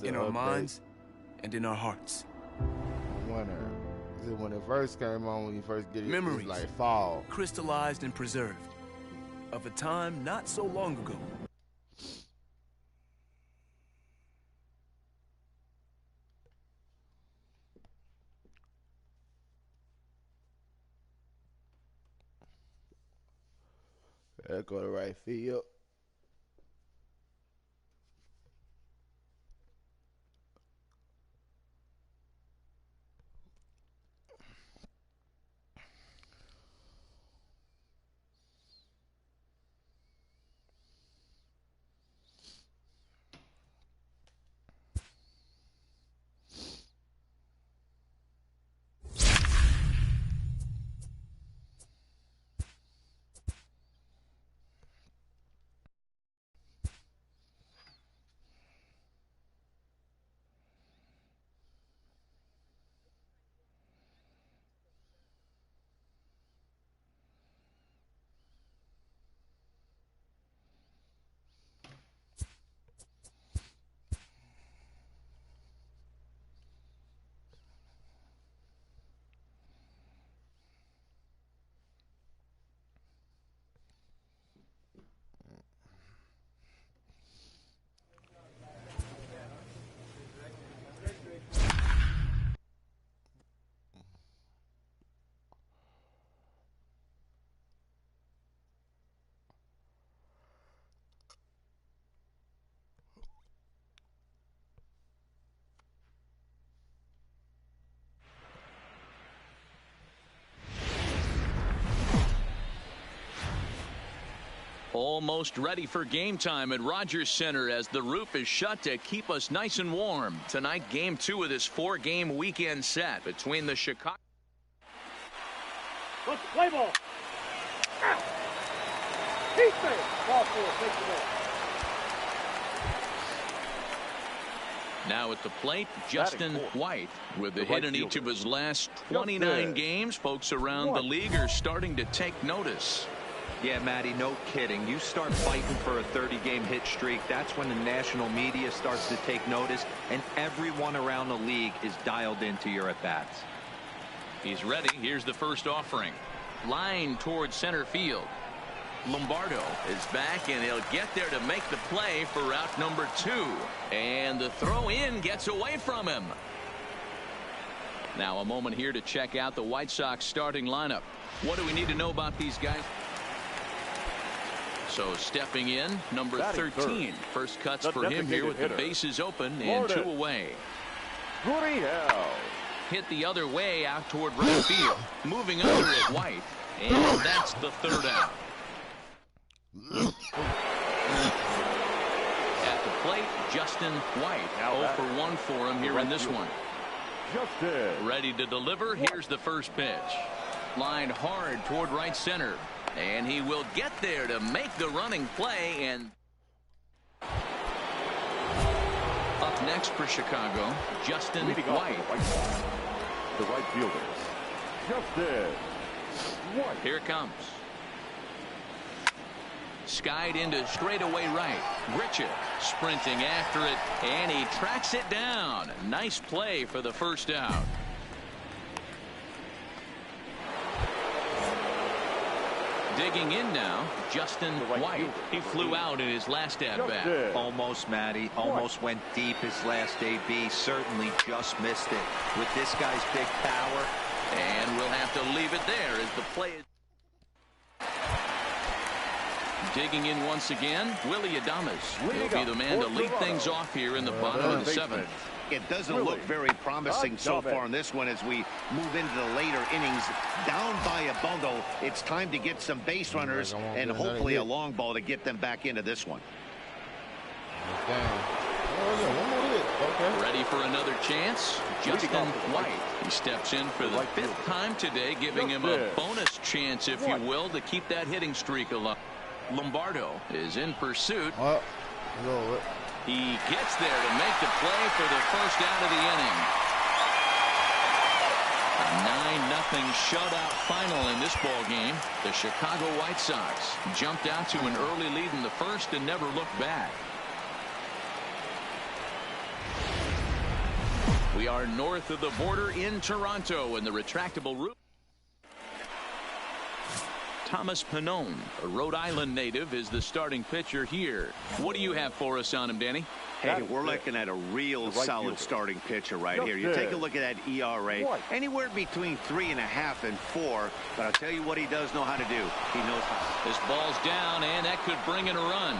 in our minds and in our hearts. I wonder, when it first came on, when you first get it, Memories, it's like fall. crystallized and preserved, of a time not so long ago. That go to right field. Almost ready for game time at Rogers Center as the roof is shut to keep us nice and warm. Tonight, game 2 of this 4-game weekend set between the Chicago. Let's play ball. Defense. Ball 4. Take the ball. Now at the plate, Justin White with the hit in each of his last 29 games. Folks around the league are starting to take notice. Yeah, Matty, no kidding. You start fighting for a 30-game hit streak, that's when the national media starts to take notice, and everyone around the league is dialed into your at-bats. He's ready. Here's the first offering. Line towards center field. Lombardo is back, and he'll get there to make the play for route number 2. And the throw in gets away from him. Now a moment here to check out the White Sox starting lineup. What do we need to know about these guys? So stepping in, number 13. First cuts for him here with the bases open and 2 away. Hit the other way out toward right field. Moving under at White. And that's the 3rd out. At the plate, Justin White. 0 for 1 for him here in this one. Ready to deliver. Here's the first pitch. Lined hard toward right center. And he will get there to make the running play. And up next for Chicago, Justin White. The right fielders, Justin White. Here it comes. Skied into straightaway right. Grichuk sprinting after it, and he tracks it down. Nice play for the first out. Digging in now, Justin White. He flew out in his last at-bat. Almost, Matty. Almost went deep his last AB. Certainly just missed it. With this guy's big power. And we'll have to leave it there as the play is. Digging in once again, Willie Adames will be the man to lead things off here in the bottom of the 7th. It doesn't look very promising so far in this one as we move into the later innings. Down by a bundle, it's time to get some base runners and hopefully a long ball to get them back into this one. Ready for another chance? Justin White. He steps in for the 5th time today, giving him a bonus chance, if you will, to keep that hitting streak alive. Lombardo is in pursuit. He gets there to make the play for the first out of the inning. A 9-0 shutout final in this ball game. The Chicago White Sox jumped out to an early lead in the first and never looked back. We are north of the border in Toronto in the retractable roof. Thomas Pannone, a Rhode Island native, is the starting pitcher here. What do you have for us on him, Danny? Hey, we're looking at a real solid starting pitcher right here. You take a look at that ERA, anywhere between 3.5 and 4. But I'll tell you what he does know how to do. He knows how. This ball's down, and that could bring in a run.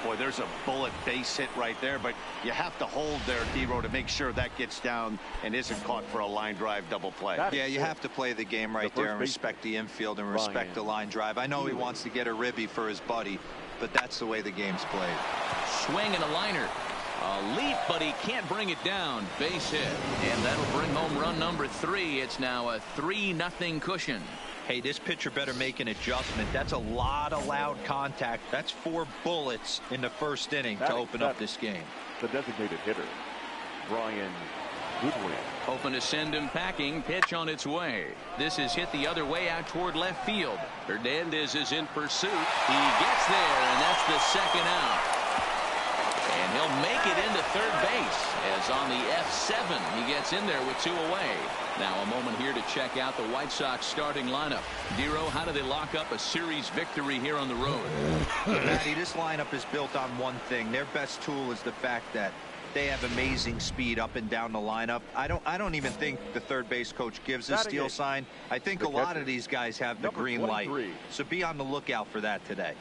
Boy, there's a bullet base hit right there, but you have to hold there, D-Row, to make sure that gets down and isn't caught for a line drive double play. Yeah, you have to play the game right there and respect the infield and respect the line drive. I know he wants to get a ribby for his buddy, but that's the way the game's played. Swing and a liner. A leap, but he can't bring it down. Base hit. And that'll bring home run number 3. It's now a 3-0 cushion. Hey, this pitcher better make an adjustment. That's a lot of loud contact. That's 4 bullets in the first inning to open up this game. The designated hitter, Brian Goodwin. Hoping to send him packing. Pitch on its way. This is hit the other way out toward left field. Hernandez is in pursuit. He gets there, and that's the second out. And he'll make it into third base as on the F7 he gets in there with 2 away. Now a moment here to check out the White Sox starting lineup. Dero, how do they lock up a series victory here on the road? Matty, this lineup is built on one thing. Their best tool is the fact that they have amazing speed up and down the lineup. I don't even think the third base coach gives a steal sign. I think a lot of these guys have the green light. So be on the lookout for that today.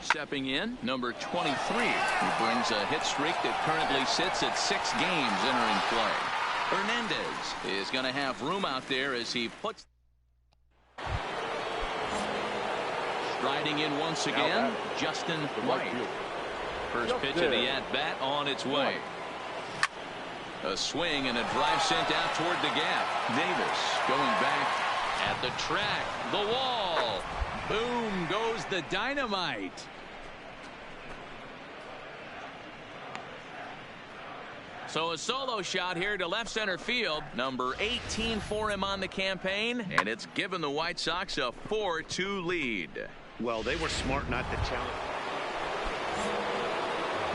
Stepping in, number 23, who brings a hit streak that currently sits at 6 games entering play. Hernandez is going to have room out there as he puts. Striding in once again, Justin White. First pitch of the at-bat on its way. A swing and a drive sent out toward the gap. Davis going back at the track. The wall. Boom goes the dynamite. So a solo shot here to left center field. Number 18 for him on the campaign. And it's given the White Sox a 4-2 lead. Well, they were smart not to challenge.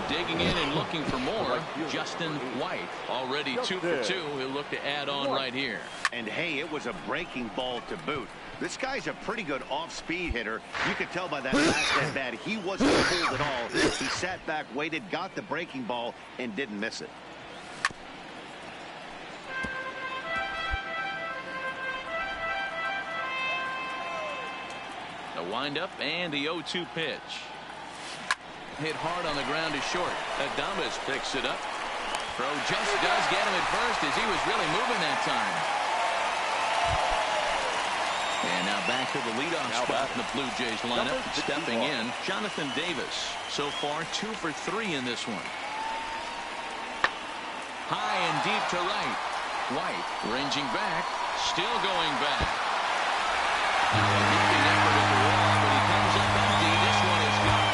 Digging in and looking for more, Justin White. Already 2 for 2. He'll look to add on right here. And hey, it was a breaking ball to boot. This guy's a pretty good off-speed hitter. You could tell by that last at bat he wasn't pulled at all. He sat back, waited, got the breaking ball, and didn't miss it. The windup and the 0-2 pitch. Hit hard on the ground is short. Adames picks it up. Throw just does get him at first as he was really moving that time. And now back to the leadoff spot in the Blue Jays lineup. Stepping in, Jonathan Davis. So far 2 for 3 in this one. High and deep to right. White ranging back. Still going back. Leaping effort at the wall, but he comes up empty. This one is gone.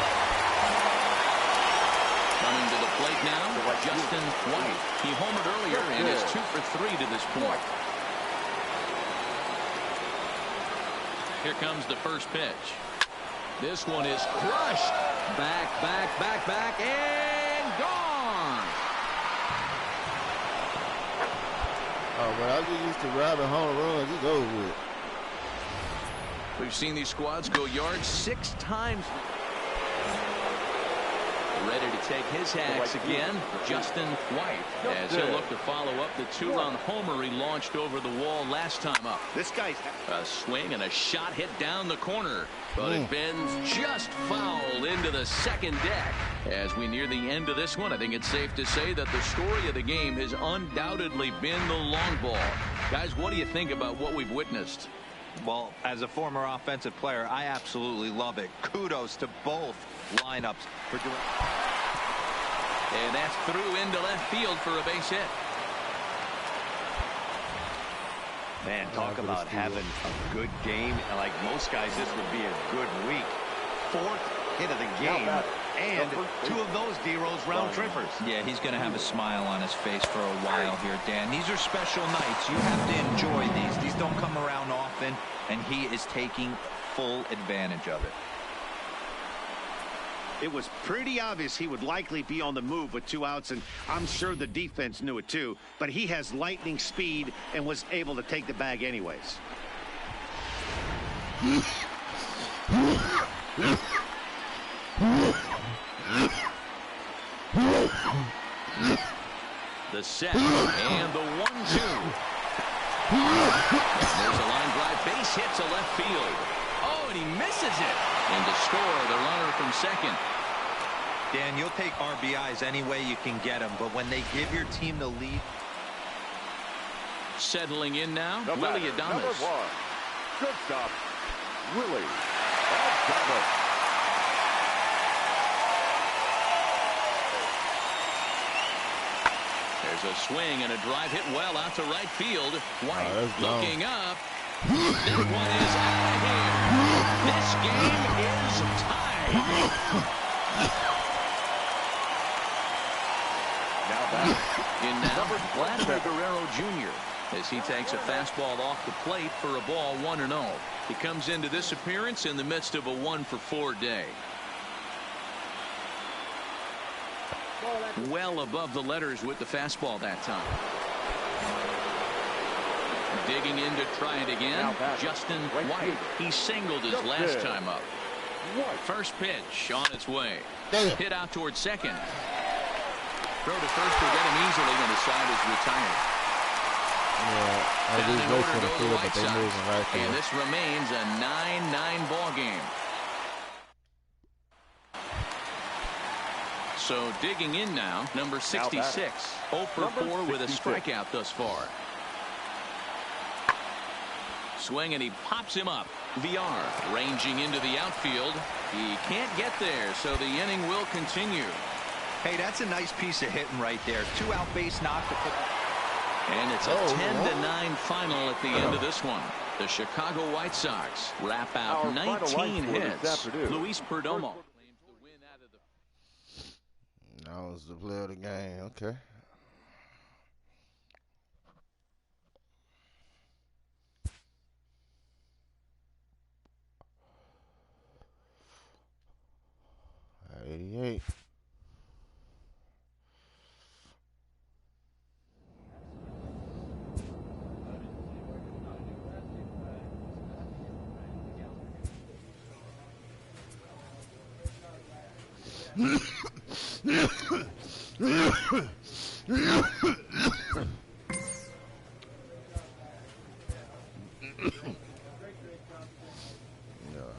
Coming to the plate now, Justin White. He homered earlier and is 2 for 3 to this point. Here comes the first pitch. This one is crushed. Back, and gone. Oh, but I just used to rabbit home runs. It's over with. We've seen these squads go yards 6 times. Ready to take his hacks again, Justin White, as he'll look to follow up the 2-run homer he launched over the wall last time up. This guy's a swing and a shot hit down the corner, but it bends just foul into the second deck. As we near the end of this one, I think it's safe to say that the story of the game has undoubtedly been the long ball. Guys, what do you think about what we've witnessed? Well, as a former offensive player, I absolutely love it. Kudos to both lineups for doing. And that's through into left field for a base hit. Man, talk about having a good game. And like most guys, this would be a good week. 4th hit of the game. And 2 of those D-Rose round trippers. Yeah, he's going to have a smile on his face for a while here, Dan. These are special nights. You have to enjoy these. These don't come around often, and he is taking full advantage of it. It was pretty obvious he would likely be on the move with 2 outs, and I'm sure the defense knew it too. But he has lightning speed and was able to take the bag anyways. The set and the 1-2. There's a line drive, base hit to left field. Oh, and he misses it. And to score, the runner from second. Dan, you'll take RBIs any way you can get them, but when they give your team the lead. Settling in now, The Willie batter, Adames. number 1. Good stop, Willie Adames. There's a swing and a drive hit well out to right field. White looking up. That one is out of here. This game is tied. Now back. In now, Vladimir Guerrero Jr. as he takes a fastball off the plate for a ball 1-0. He comes into this appearance in the midst of a 1-for-4 day. Well above the letters with the fastball that time. Digging in to try it again, Justin White. He singled his last time up. First pitch on its way. Hit out towards second. Throw to first will get him easily when the side is retired. Yeah, I do go for the field, but they're moving right there. And this remains a 9-9 ball game. So digging in now, number 66. 0 for 4 with a strikeout thus far. Swing and he pops him up. VR ranging into the outfield. He can't get there, so the inning will continue. Hey, that's a nice piece of hitting right there. 2-out base knock to put. And it's a 10-9 final at the end of this one. The Chicago White Sox wrap out 19 hits. Luis Perdomo. That was the play of the game. Okay. '88.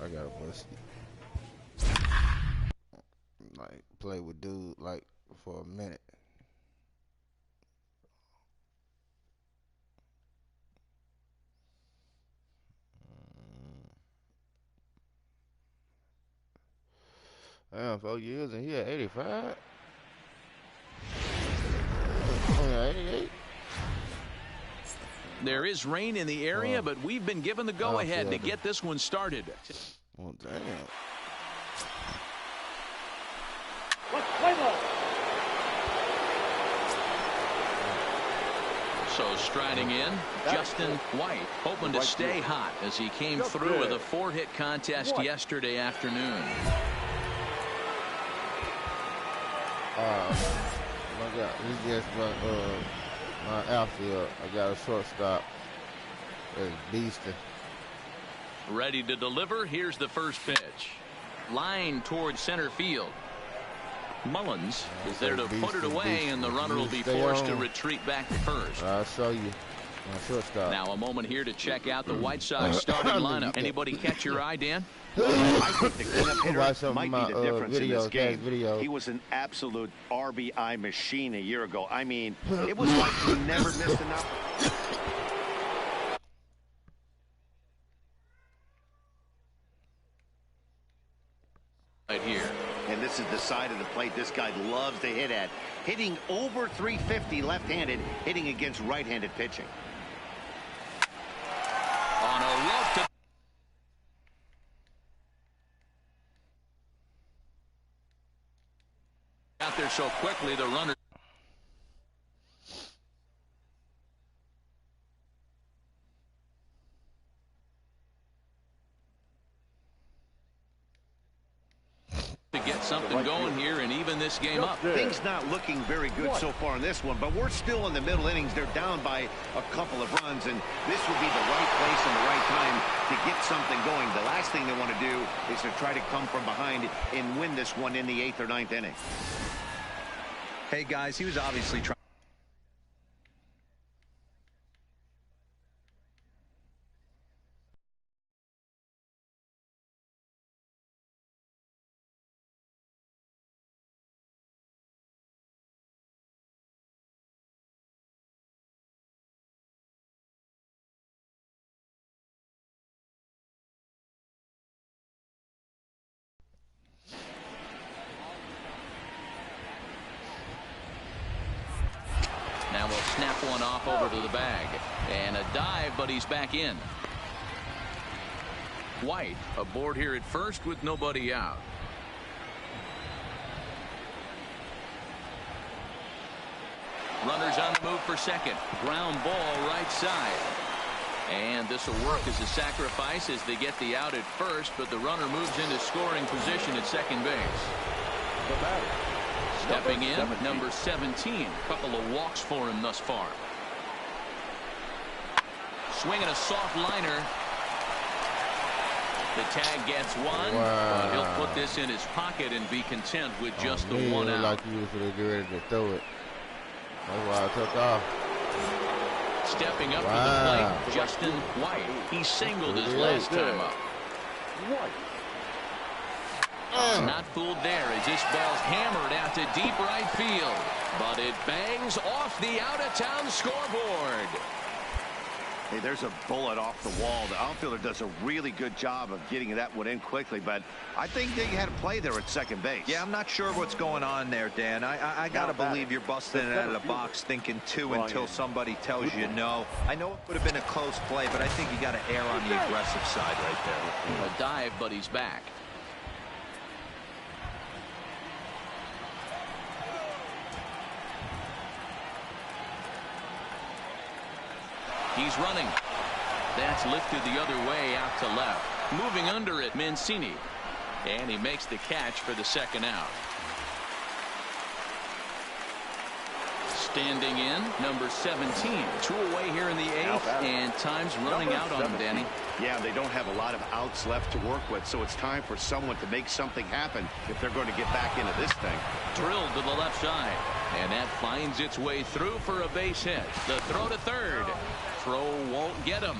I gotta play with dude like for a minute. Damn, 4 years and he at 85. 88. There is rain in the area, but we've been given the go-ahead to get this one started. Oh, damn. Let's play ball. So striding in, Justin White, hoping to stay hot as he came through with a 4-hit contest yesterday afternoon. I got he gets my outfield. I got a shortstop. It's beasting. Ready to deliver. Here's the first pitch. Line towards center field. Mullins is there to put it away, and the runner will be forced to retreat back to first. I saw you. My shortstop. Now a moment here to check out the White Sox starting lineup. Anybody catch your eye, Dan? I think the cleanup hitter might be the difference in this game. He was an absolute RBI machine a year ago. I mean, it was like he never missed enough. Right here. And this is the side of the plate this guy loves to hit at. Hitting over 350 left-handed, hitting against right-handed pitching. On a rope to out there so quickly, the runner to get something this game up. Things not looking very good so far in this one, but we're still in the middle innings. They're down by a couple of runs, and this would be the right place and the right time to get something going. The last thing they want to do is to try to come from behind and win this one in the 8th or 9th inning. Hey, guys, he was obviously trying. Now we'll snap one off over to the bag. And a dive, but he's back in. White aboard here at first with nobody out. Runners on the move for second. Ground ball right side. And this will work as a sacrifice as they get the out at first, but the runner moves into scoring position at second base. The batter, Stepping in, 17. number 17. Couple of walks for him thus far. Swinging a soft liner. The tag gets one, but he'll put this in his pocket and be content with just the one out. Like he was going to get ready to throw it. That's why I took off. Stepping up to the plate, Justin White. He singled his last time up. Not fooled there as this ball's hammered out to deep right field. But it bangs off the out-of-town scoreboard. Hey, there's a bullet off the wall. The outfielder does a really good job of getting that one in quickly, but I think they had a play there at second base. Yeah, I'm not sure what's going on there, Dan. I got to believe you're busting it out of the box thinking two until somebody tells you no. I know it would have been a close play, but I think you got to err on the aggressive side right there. A dive, but he's back. He's running. That's lifted the other way out to left. Moving under it, Mancini. And he makes the catch for the second out. Standing in, number 17. 2 away here in the 8th, and time's running out on him, Danny. Yeah, they don't have a lot of outs left to work with, so it's time for someone to make something happen if they're going to get back into this thing. Drilled to the left side, and that finds its way through for a base hit. The throw to third. Throw won't get him.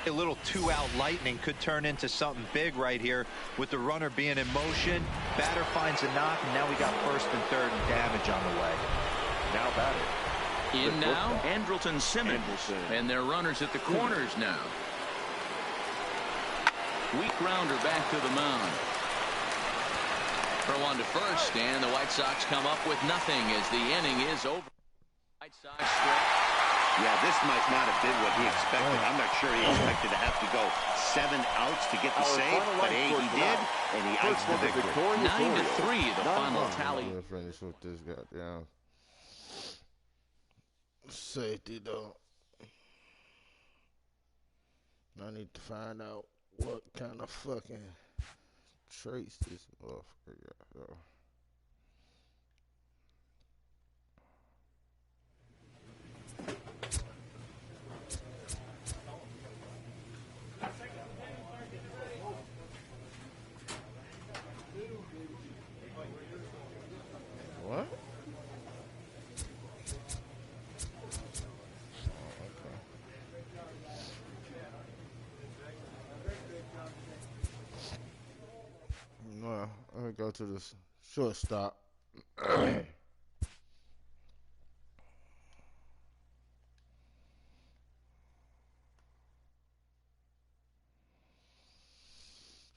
A little 2-out lightning could turn into something big right here with the runner being in motion. Batter finds a knock, and now we got first and third and damage on the way. Now batter. In now, Andrelton Simmons. And their runners at the corners now. Weak grounder back to the mound. Throw on to first, and the White Sox come up with nothing as the inning is over. White Sox stretch. Yeah, this might not have been what he expected. I'm not sure he expected to have to go 7 outs to get the save, but hey, he did, and he iced the victory. 9-3, the final tally. I'm gonna finish with this goddamn safety, though. I need to find out what kind of fucking traits this motherfucker got, though. What? Oh, okay. Well, let me go to this shortstop.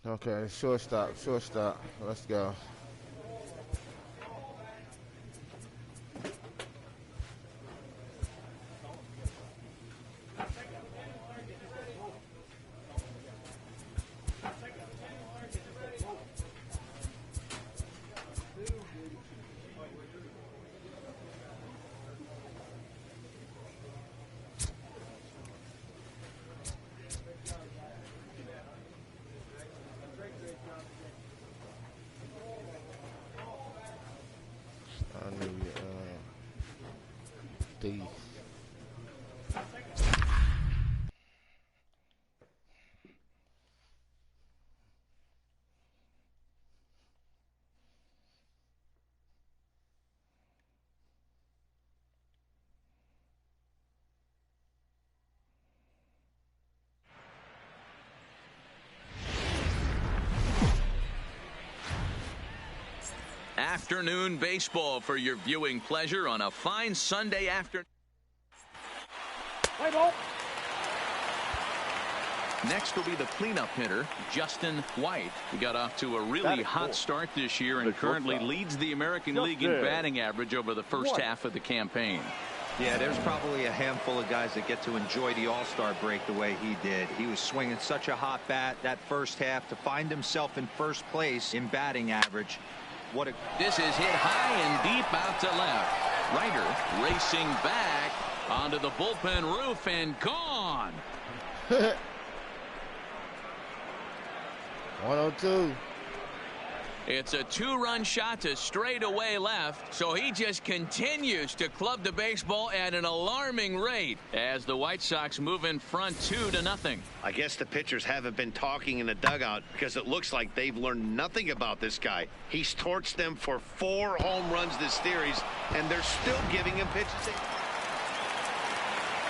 Okay, shortstop. Let's go. These. Afternoon baseball for your viewing pleasure on a fine Sunday afternoon. Next will be the cleanup hitter, Justin White. He got off to a really hot start this year and currently leads the American League in batting average over the first half of the campaign. Yeah, there's probably a handful of guys that get to enjoy the All-Star break the way he did. He was swinging such a hot bat that first half to find himself in first place in batting average. This is hit high and deep out to left. Ryder racing back onto the bullpen roof and gone. 102. It's a two-run shot to straightaway left, so he just continues to club the baseball at an alarming rate as the White Sox move in front 2-0. I guess the pitchers haven't been talking in the dugout because it looks like they've learned nothing about this guy. He's torched them for 4 home runs this series, and they're still giving him pitches.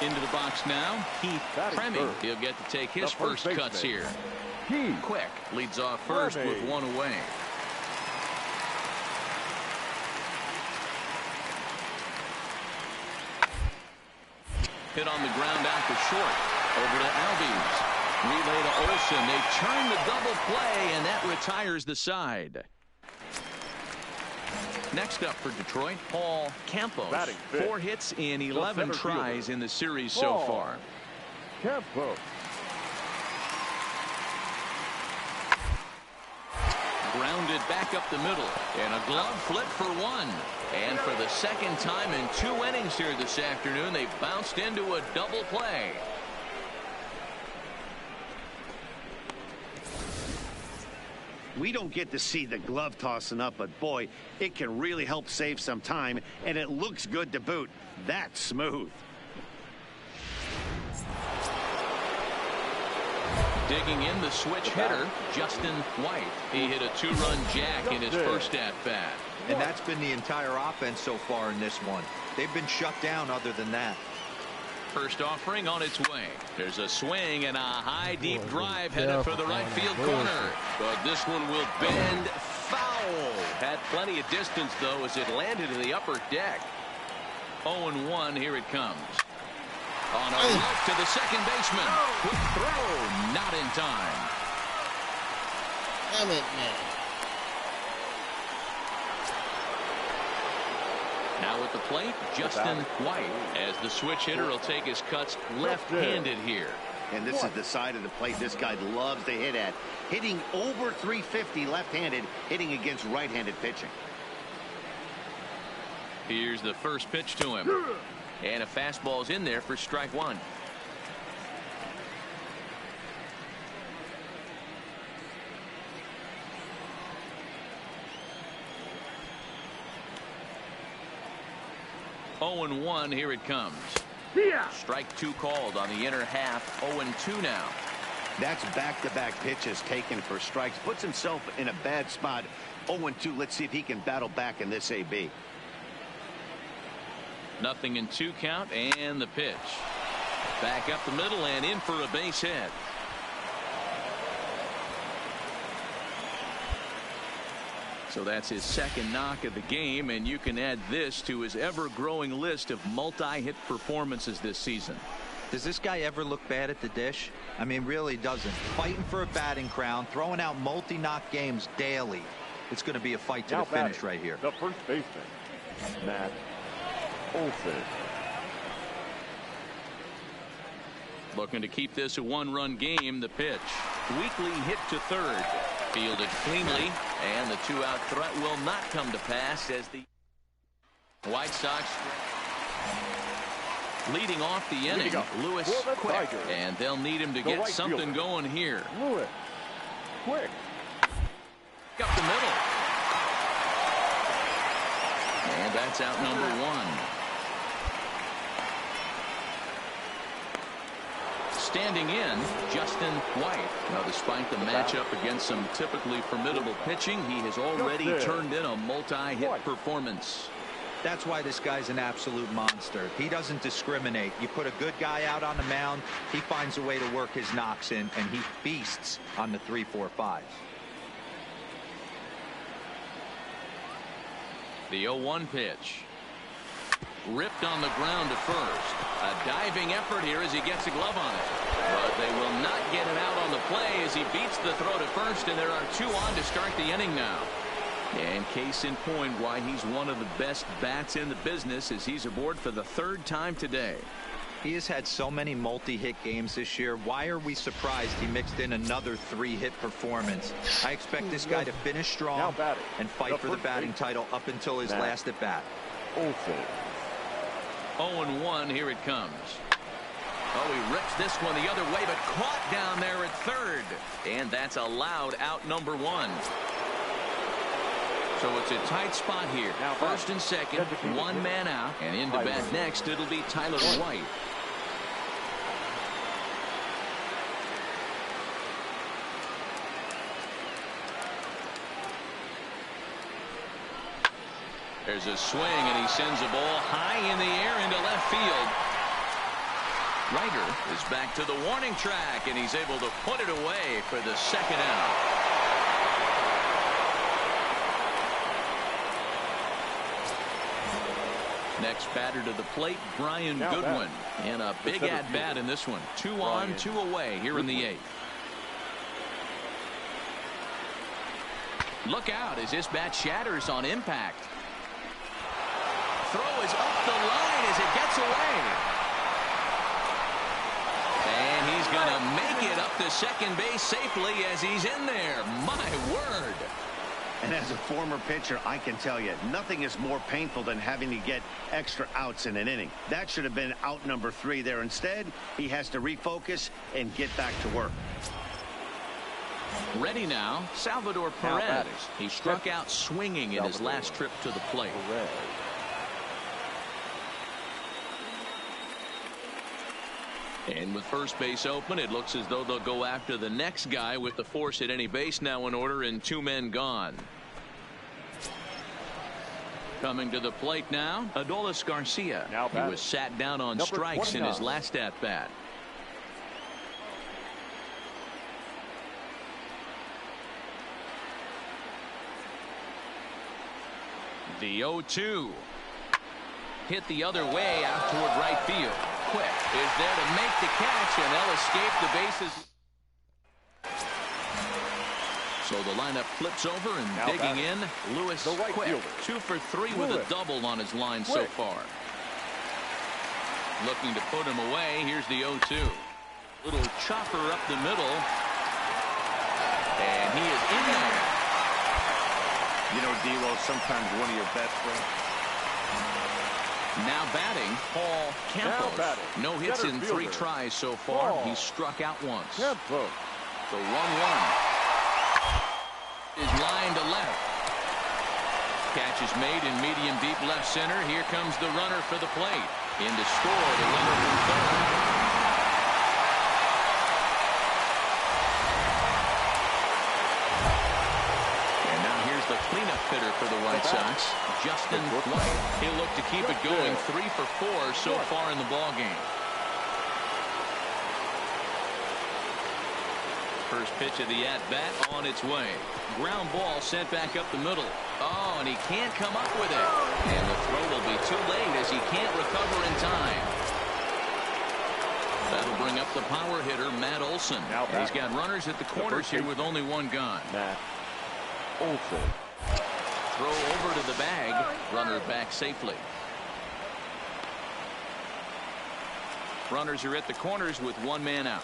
Into the box now, Keith Premi. He'll get to take his first cuts here. Quick leads off first with one away. Hit on the ground out to short. Over to Albies. Relay to Olsen. They turn the double play, and that retires the side. Next up for Detroit, Paul Campos. 4 hits in 11 tries in the series so far. Campos. Grounded back up the middle, and a glove flip for 1. And for the second time in 2 innings here this afternoon, they bounced into a double play. We don't get to see the glove tossing up, but boy, it can really help save some time, and it looks good to boot. That's smooth. Digging in the switch hitter, Justin White. He hit a 2-run jack in his first at-bat. And that's been the entire offense so far in this one. They've been shut down other than that. First offering on its way. There's a swing and a high deep drive headed for the right field corner. But this one will bend foul. Had plenty of distance, though, as it landed in the upper deck. 0-1, here it comes. On a look to the second baseman. Quick throw, not in time. Damn it, man. Now at the plate, Justin White, as the switch hitter will take his cuts left-handed here. And this is the side of the plate this guy loves to hit at. Hitting over 350 left-handed, hitting against right-handed pitching. Here's the first pitch to him. And a fastball's in there for strike 1. Oh, 0-1, here it comes. Strike 2 called on the inner half. 0-2 now. That's back-to-back pitches taken for strikes. Puts himself in a bad spot. 0-2. Let's see if he can battle back in this AB. Nothing in 2 count, and the pitch. Back up the middle and in for a base hit. So that's his second knock of the game, and you can add this to his ever-growing list of multi-hit performances this season. Does this guy ever look bad at the dish? I mean, really doesn't. Fighting for a batting crown, throwing out multi-knock games daily. It's going to be a fight to the finish right here. The first baseman, Matt Olsen. Looking to keep this a 1-run game. The pitch. Weakly hit to third. Fielded cleanly, and the 2-out threat will not come to pass as the White Sox leading off the inning. Lewis Quick, and they'll need him to get something going here. Lewis Quick. Up the middle. And that's out number one. Standing in, Justin White. Now, despite the matchup against some typically formidable pitching, he has already turned in a multi-hit performance. That's why this guy's an absolute monster. He doesn't discriminate. You put a good guy out on the mound, he finds a way to work his knocks in, and he feasts on the 3-4-5s. The 0-1 pitch. Ripped on the ground to first. A diving effort here as he gets a glove on it. But they will not get it out on the play as he beats the throw to first, and there are two on to start the inning now. And case in point why he's one of the best bats in the business as he's aboard for the third time today. He has had so many multi-hit games this year. Why are we surprised he mixed in another 3-hit performance? I expect this guy to finish strong and fight for the batting title up until his last at bat. 0-1, here it comes. Oh, he rips this one the other way, but caught down there at third. And that's allowed out number one. So it's a tight spot here. First and second, one man out. And in to bat next, it'll be Tyler White. There's a swing, and he sends a ball high in the air into left field. Ryder is back to the warning track, and he's able to put it away for the second out. Next batter to the plate, Brian Goodwin. And a big at-bat in this one. 2 on, 2 away here in the 8th. Look out as this bat shatters on impact. Throw is up the line as it gets away. And he's going to make it up to second base safely as he's in there. My word. And as a former pitcher, I can tell you, nothing is more painful than having to get extra outs in an inning. That should have been out number 3 there. Instead, he has to refocus and get back to work. Ready now, Salvador Perez. He struck out swinging in his last trip to the plate. And with first base open, it looks as though they'll go after the next guy with the force at any base now in order and 2 men gone. Coming to the plate now, Adolis Garcia. He was sat down on strikes in his last at-bat. The 0-2. Hit the other way out toward right field. Quick is there to make the catch, and they'll escape the bases. So the lineup flips over, and digging in, Lewis Quick. 2 for 3 with a double on his line so far. Looking to put him away. Here's the 0-2. Little chopper up the middle. And he is in there. You know, D'Lo, sometimes one of your best friends. Now batting, Paul Campos. No hits in 3 tries so far. He struck out once. The 1-1 is line to left. Catch is made in medium deep left center. Here comes the runner for the plate. In to score the runner from third. The cleanup hitter for the White Sox, Justin White. He'll look to keep it going. 3 for 4 so far in the ball game. First pitch of the at-bat on its way. Ground ball sent back up the middle. Oh, and he can't come up with it. And the throw will be too late as he can't recover in time. That'll bring up the power hitter, Matt Olson. And he's got runners at the corners here with only 1 gone. Throw over to the bag. Runner back safely. Runners are at the corners with 1 man out.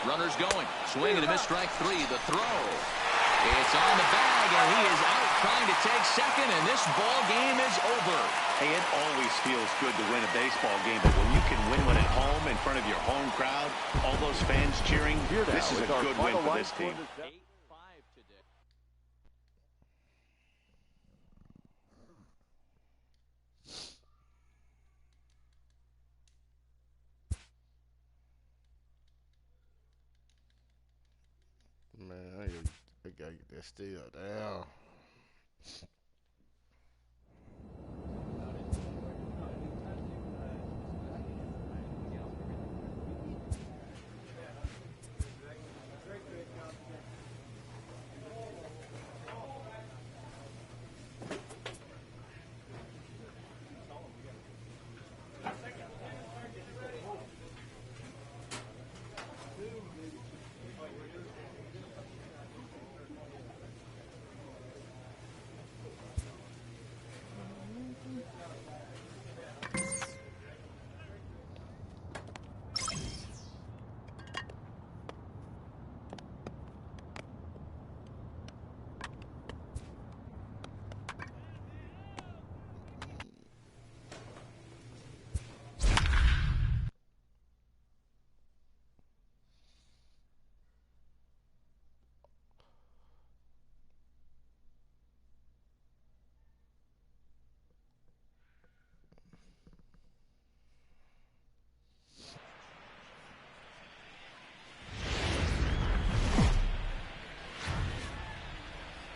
Runners going. Swing and a miss, strike 3. The throw. It's on the bag, and he is out trying to take second, and this ball game is over. Hey, it always feels good to win a baseball game, but when you can win one at home in front of your home crowd, all those fans cheering, this is a good win for this team. 8-5 today. gotta get that steal down.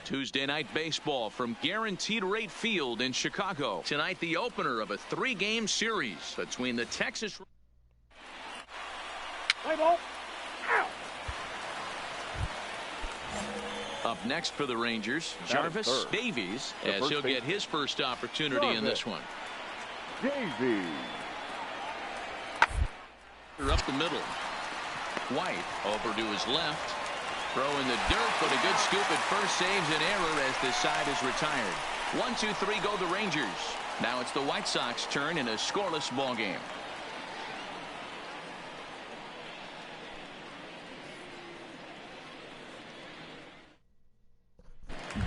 Tuesday night baseball from Guaranteed Rate Field in Chicago. Tonight, the opener of a 3-game series between the Texas. Play ball. Up next for the Rangers, Jarvis Davies, as he'll get his first opportunity in this one. Davies. Up the middle. White over to his left. Throw in the dirt, but a good scoop at first saves an error as this side is retired. 1-2-3 go the Rangers. Now it's the White Sox turn in a scoreless ball game.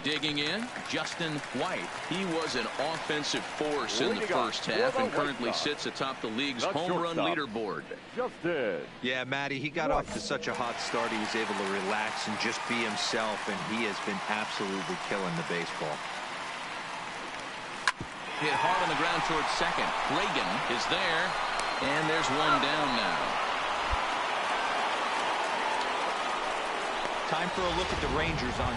Digging in, Justin White. He was an offensive force in the first half and currently sits atop the league's home run leaderboard. Yeah, Matty, he got off to such a hot start. He was able to relax and just be himself, and he has been absolutely killing the baseball. Hit hard on the ground towards second. Reagan is there, and there's one down now. Time for a look at the Rangers on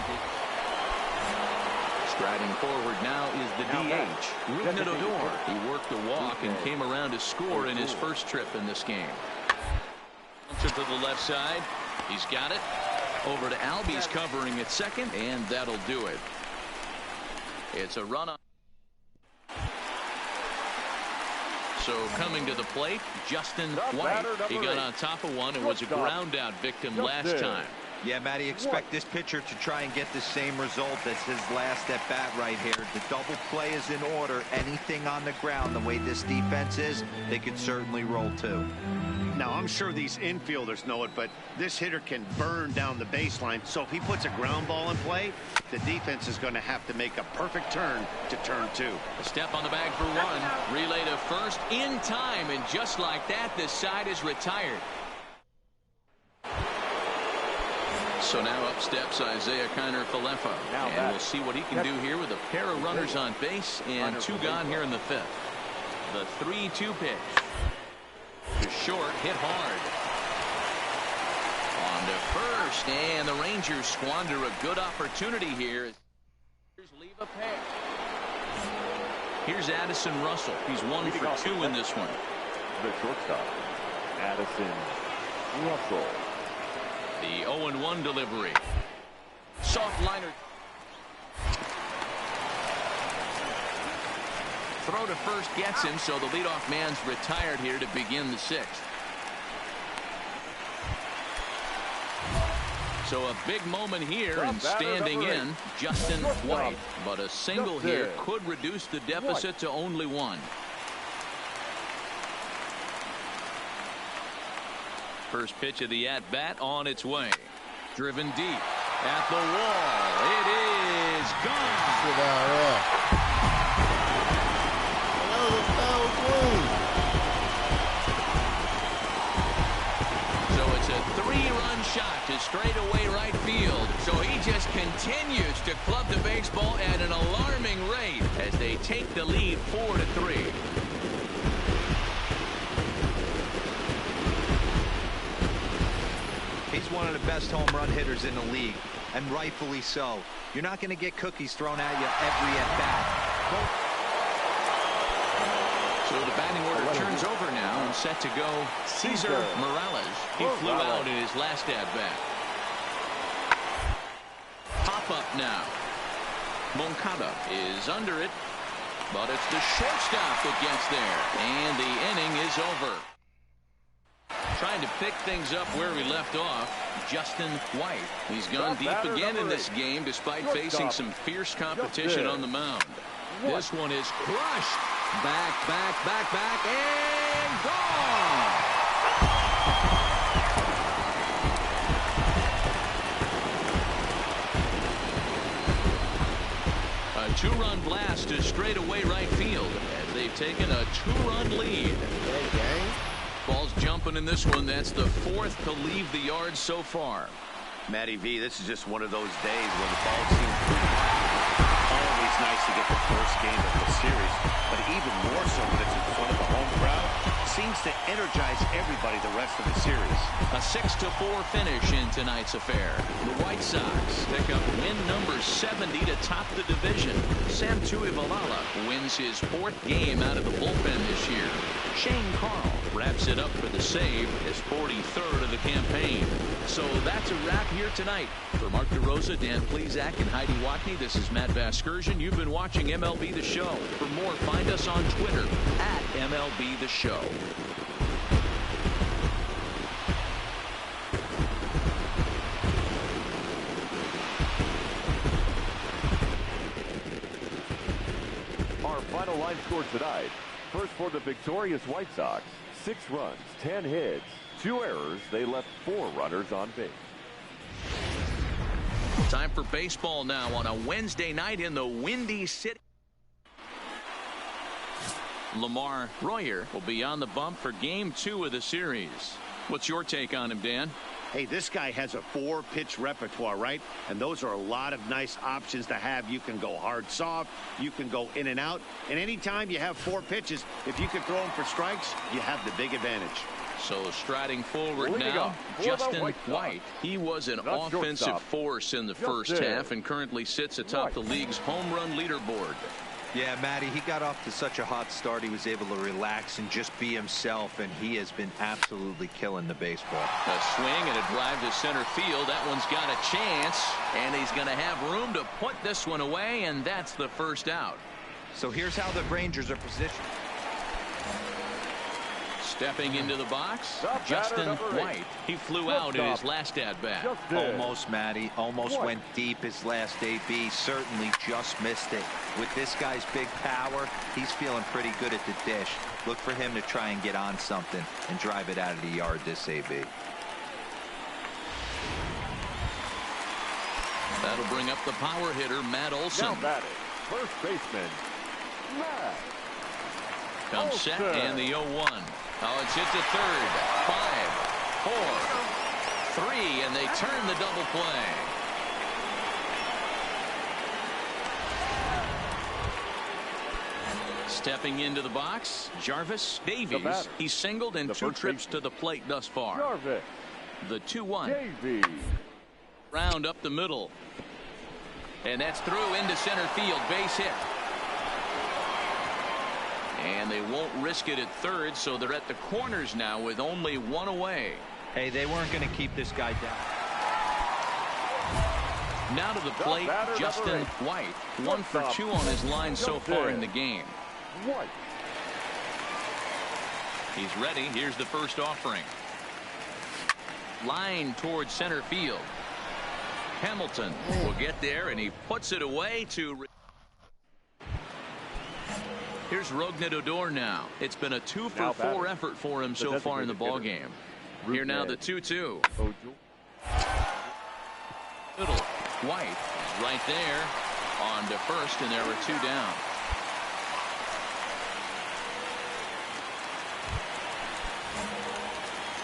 Striding forward now is the DH, Rougned Odor. He worked the walk and came around to score in his first trip in this game. To the left side. He's got it. Over to Albies covering at second, and that'll do it. It's a run on. So coming to the plate, Justin White. He got on top of one and was a ground out victim last time. Yeah, Matty, expect this pitcher to try and get the same result as his last at bat right here. The double play is in order. Anything on the ground, the way this defense is, they could certainly roll too. Now, I'm sure these infielders know it, but this hitter can burn down the baseline. So if he puts a ground ball in play, the defense is going to have to make a perfect turn to turn 2. A step on the bag for one. Relay to first in time, and just like that, this side is retired. So now up steps Isaiah Kiner-Falefa, and we'll see what he can do here with a pair of runners on base and 2 gone here in the 5th. The 3-2 pitch. To short, hit hard. On to first, and the Rangers squander a good opportunity here. Leave a pair. Here's Addison Russell. He's 1 for 2 in this one. The shortstop, Addison Russell. The 0-1 delivery. Soft liner. Throw to first gets him, so the leadoff man's retired here to begin the 6th. So a big moment here, and standing in, Justin White. But a single here could reduce the deficit to only 1. First pitch of the at-bat on its way. Driven deep at the wall. It is gone. So it's a 3-run shot to straightaway right field. So he just continues to club the baseball at an alarming rate as they take the lead 4-3. He's one of the best home run hitters in the league. and rightfully so. You're not going to get cookies thrown at you every at-bat. So the batting order turns over now and set to go Cesar Morales. He flew out in his last at-bat. Pop-up now. Moncada is under it, but it's the shortstop that gets there, and the inning is over. Trying to pick things up where we left off, Justin White. He's gone deep again in this game despite facing some fierce competition on the mound. This one is crushed. Back, and gone. A two-run blast to straightaway right field as they've taken a two-run lead. Ball's jumping in this one. That's the fourth to leave the yard so far. Matty V, this is just one of those days when the ball seems always nice to get the first game of the series, but even more so when it's in front of the home crowd, seems to energize everybody the rest of the series. A 6-4 finish in tonight's affair. The White Sox pick up win number 70 to top the division. Sam Tuivalala wins his fourth game out of the bullpen this year. Shane Carl wraps it up for the save, his 43rd of the campaign. So that's a wrap here tonight. For Mark DeRosa, Dan Plesac, and Heidi Watney, this is Matt Vasgersian. You've been watching MLB The Show. For more, find us on Twitter at MLB The Show. Our final line score tonight. First for the victorious White Sox, 6 runs, 10 hits, 2 errors. They left 4 runners on base. Time for baseball now on a Wednesday night in the Windy City. Lamar Royer will be on the bump for game 2 of the series. What's your take on him, Dan? Hey, this guy has a 4-pitch repertoire, right? And those are a lot of nice options to have. You can go hard, soft. You can go in and out. And anytime you have 4 pitches, if you can throw them for strikes, you have the big advantage. So striding forward now, Justin White. He was an offensive force in the first half and currently sits atop the league's home run leaderboard. Yeah, Matty, he got off to such a hot start. He was able to relax and just be himself, and he has been absolutely killing the baseball. A swing and a drive to center field. That one's got a chance, and he's going to have room to put this one away, and that's the first out. So here's how the Rangers are positioned. Stepping into the box, Justin White. He flew out in his last at-bat. Almost, Matty. Almost went deep his last AB. Certainly just missed it. With this guy's big power, he's feeling pretty good at the dish. Look for him to try and get on something and drive it out of the yard this AB. That'll bring up the power hitter, Matt Olson. Now batting, first baseman, Matt Comes Olson. set and the 0-1. Oh, it's hit to third. 5, 4, 3, and they turn the double play. Stepping into the box, Jarvis Davies. He's singled in 2 trips to the plate thus far. Jarvis. The 2-1. Davies. Round up the middle. And that's through into center field. Base hit. And they won't risk it at third, so they're at the corners now with only 1 away. Hey, they weren't going to keep this guy down. Now to the plate, Justin White. 1 for 2 on his line so far in the game. White. He's ready. Here's the first offering. Line towards center field. Hamilton will get there, and he puts it away to... Here's Rougned Odor now. It's been a 2-for-4 effort for him so far in the ballgame. Here now the 2-2. Middle. White is right there on to first, and there were 2 down.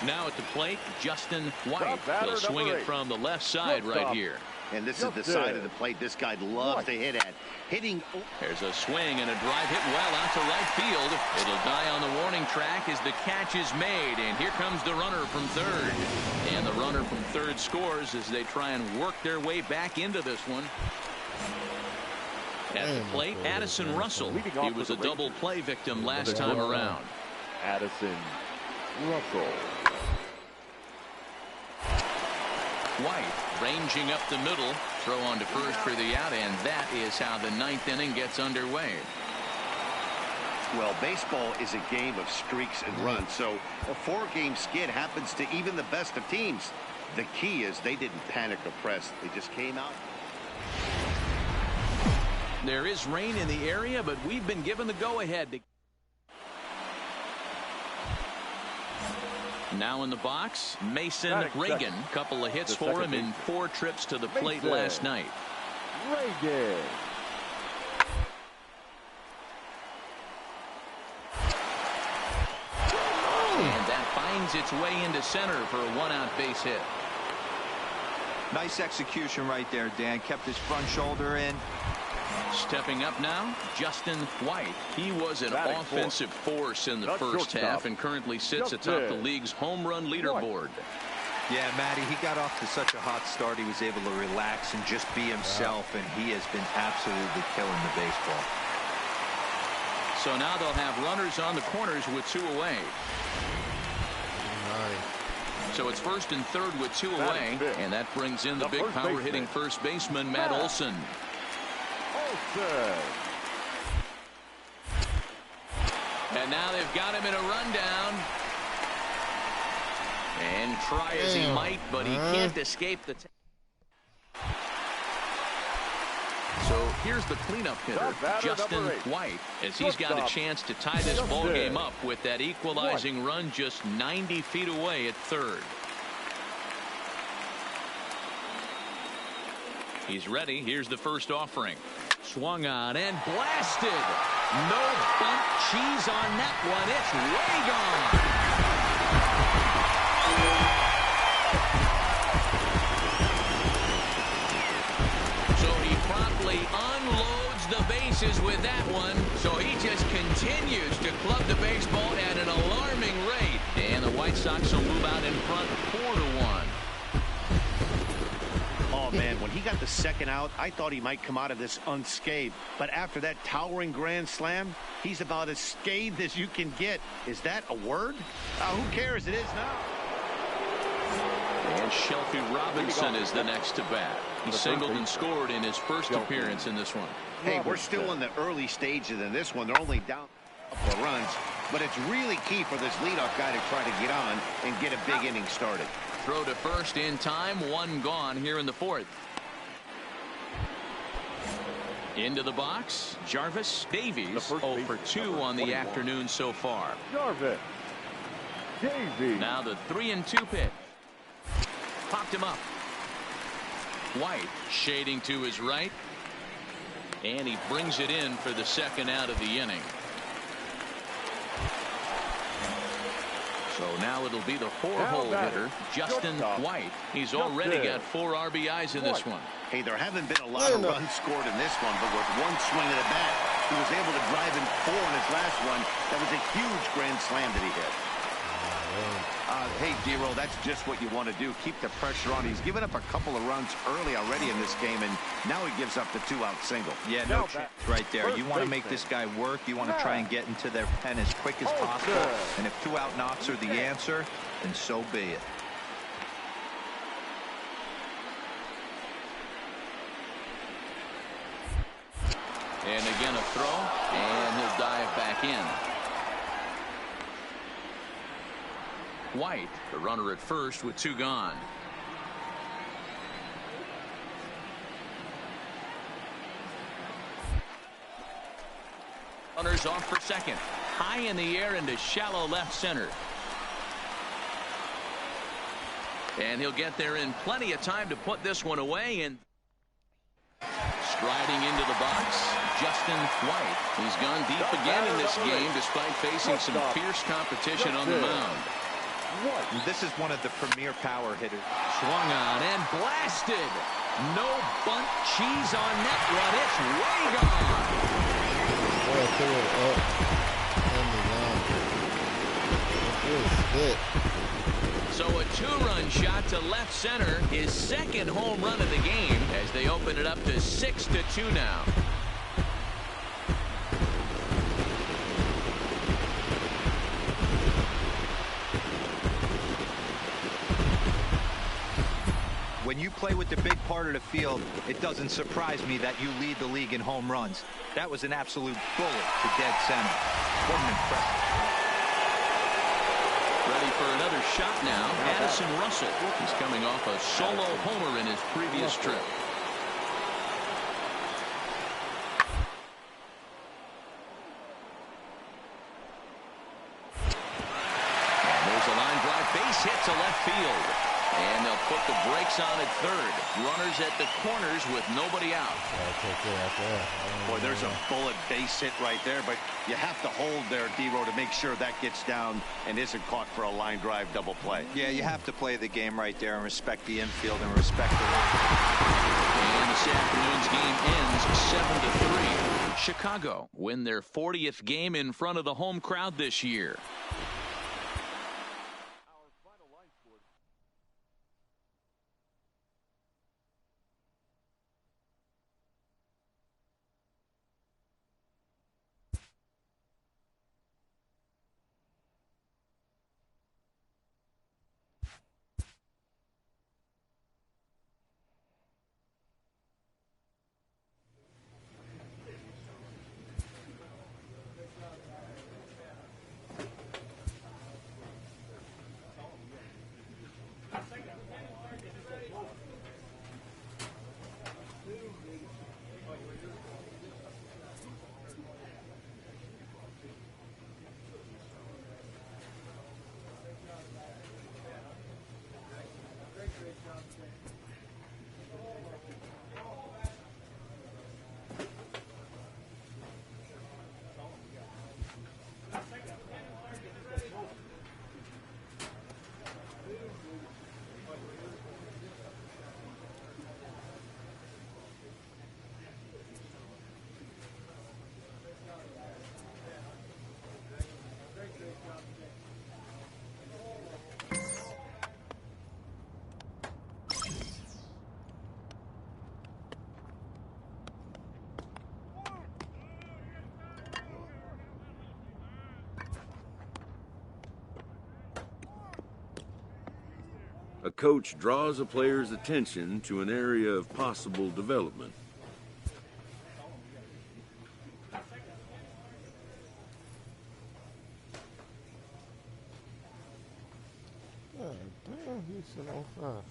Now at the plate, Justin White. He'll swing it from the left side right here. and this is the side of the plate this guy loves to hit at. There's a swing and a drive hit well out to right field. It'll die on the warning track as the catch is made, and here comes the runner from third. And the runner from third scores as they try and work their way back into this one. At the plate, Addison Russell. He was a double play victim last time around. Addison Russell. White ranging up the middle. Throw on to first for the out, and that is how the ninth inning gets underway. Well, baseball is a game of streaks and runs, so a 4-game skid happens to even the best of teams. The key is they didn't panic or press. They just came out. There is rain in the area, but we've been given the go-ahead. Now in the box, Mason Reagan. Couple of hits for him in 4 trips to the plate last night. Reagan. And that finds its way into center for a 1-out base hit. Nice execution right there, Dan. Kept his front shoulder in. Stepping up now, Justin White. He was an offensive force in the first half and currently sits atop the league's home run leaderboard. Yeah, Matty, he got off to such a hot start. He was able to relax and just be himself, and he has been absolutely killing the baseball. So now they'll have runners on the corners with 2 away. So it's first and third with 2 away, and that brings in the big power hitting first baseman Matt Olson. And now they've got him in a rundown. And try as he might, but he can't escape the. So here's the cleanup hitter, Justin White, as he's got a chance to tie this ball game up with that equalizing run just 90 feet away at third. He's ready. Here's the first offering. Swung on and blasted. No bunt cheese on that one. It's way gone. So he promptly unloads the bases with that one. So he just continues to club the baseball at an alarming rate. And the White Sox will move out in front 4-1. Oh, man, when he got the second out, I thought he might come out of this unscathed. But after that towering grand slam, he's about as scathed as you can get. Is that a word? Who cares? It is now. And Shelby Robinson is the next to bat. He singled and scored in his first appearance in this one. Hey, we're still in the early stages in this one. They're only down a couple of runs. But it's really key for this leadoff guy to try to get on and get a big inning started. Throw to first in time. 1 gone here in the 4th. Into the box, Jarvis Davies. 0 for 2 on the afternoon so far. Jarvis Davies. Now the 3-2 pitch. Popped him up. White shading to his right. And he brings it in for the second out of the inning. So now it'll be the 4-hole hitter, Justin White. He's already got 4 RBIs in this one. Hey, there haven't been a lot of runs scored in this one, but with one swing of the bat, he was able to drive in 4 in his last one. That was a huge grand slam that he hit. Hey, D-Roll, that's just what you want to do. Keep the pressure on. He's given up a couple of runs early already in this game, and now he gives up the 2-out single. Yeah, no chance right there. You want to make this guy work. You want to try and get into their pen as quick as possible. And if 2-out knocks are the answer, then so be it. And again a throw, and he'll dive back in. White, the runner at first with 2 gone. Runners off for second. High in the air into shallow left center. And he'll get there in plenty of time to put this one away. And striding into the box, Justin White. He's gone deep again in this game despite facing some fierce competition on the mound. This is one of the premier power hitters. Swung on and blasted. No bunt cheese on that one. It's way gone. So a two-run shot to left center, his second home run of the game, as they open it up to 6-2 now. When you play with the big part of the field, it doesn't surprise me that you lead the league in home runs. That was an absolute bullet to dead center. What an impressive. Ready for another shot now, Addison Russell. He's coming off a solo homer in his previous trip. And there's a line drive base hit to left field. And they'll put the brakes on at third. Runners at the corners with nobody out. Boy, there's a bullet base hit right there, but you have to hold there, D-Row, to make sure that gets down and isn't caught for a line drive double play. Yeah, you have to play the game right there and respect the infield and respect the line. And this afternoon's game ends 7-3. Chicago win their 40th game in front of the home crowd this year. A coach draws a player's attention to an area of possible development. Damn, he's still on fire.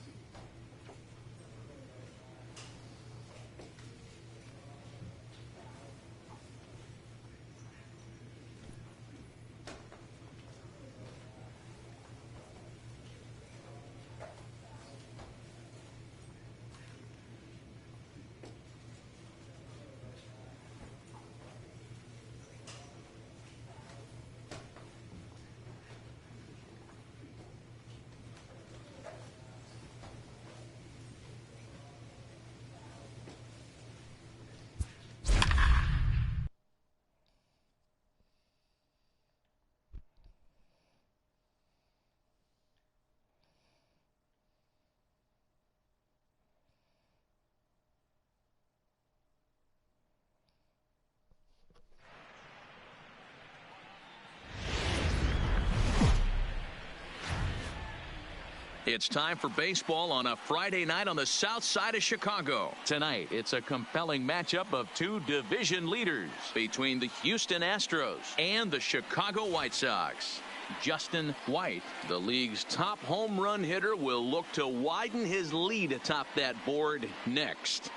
It's time for baseball on a Friday night on the south side of Chicago. Tonight, it's a compelling matchup of two division leaders between the Houston Astros and the Chicago White Sox. Justin White, the league's top home run hitter, will look to widen his lead atop that board next.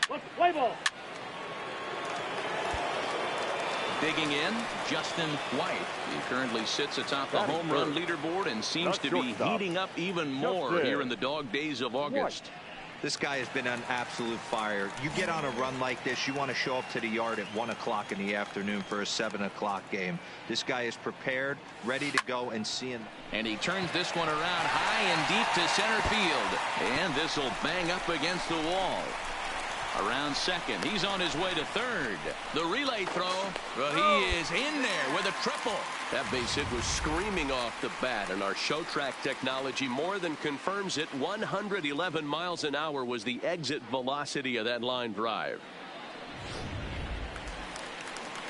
Let's play ball. Digging in, Justin White. He currently sits atop the home run leaderboard and seems to be heating up even more here in the dog days of August. This guy has been on absolute fire. You get on a run like this, you want to show up to the yard at 1 o'clock in the afternoon for a 7 o'clock game. This guy is prepared, ready to go, and seeing. And he turns this one around high and deep to center field. And this will bang up against the wall. Around second, he's on his way to third. The relay throw, well, he is in there with a triple. That base hit was screaming off the bat, and our show track technology more than confirms it. 111 miles an hour was the exit velocity of that line drive.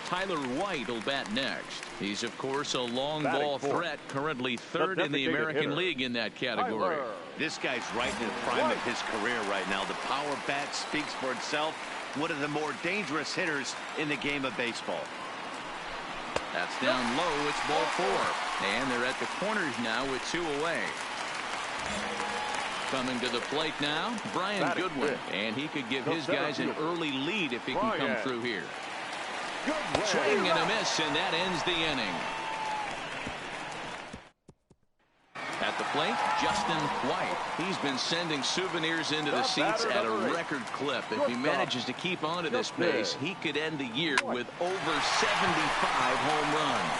Tyler White will bat next. He's, of course, a long ball threat, currently third in the American League in that category. This guy's right in the prime of his career right now. The power bat speaks for itself. One of the more dangerous hitters in the game of baseball. That's down low. It's ball 4. And they're at the corners now with 2 away. Coming to the plate now, Brian Goodwin. And he could give his guys an early lead if he can come through here. Swing and a miss, and that ends the inning. At the plate, Justin White. He's been sending souvenirs into the seats at a record clip. If he manages to keep on to this pace, he could end the year with over 75 home runs.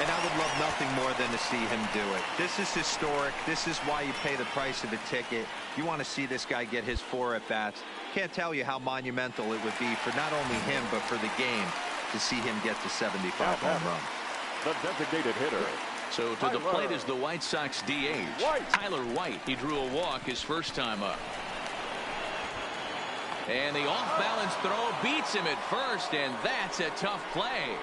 And I would love nothing more than to see him do it. This is historic. This is why you pay the price of a ticket. You want to see this guy get his 4 at-bats. Can't tell you how monumental it would be for not only him, but for the game to see him get to 75 home runs. The designated hitter. So to the plate is the White Sox DH. Tyler White. He drew a walk his first time up. And the off-balance throw beats him at first, and that's a tough play.